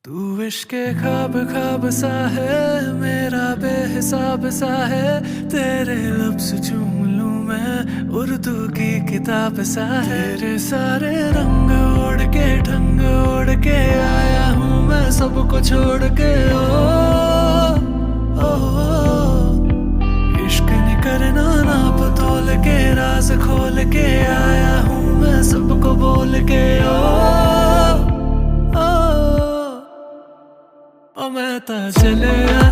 तू इश्क के ख्वाब ख्वाब सा है, मेरा बेहिसाब सा है। तेरे लफ्ज़ चूम लूं मैं, उर्दू की किताब सा है। तेरे सारे रंग ओढ़ के ढंग ओढ़ के आया हूँ मैं, सबको छोड़ के। ओ इश्क नहीं करना नाप तोल के, राज खोल के आया हूँ मैं, सबको बोल के। ओ मैं ता चलिया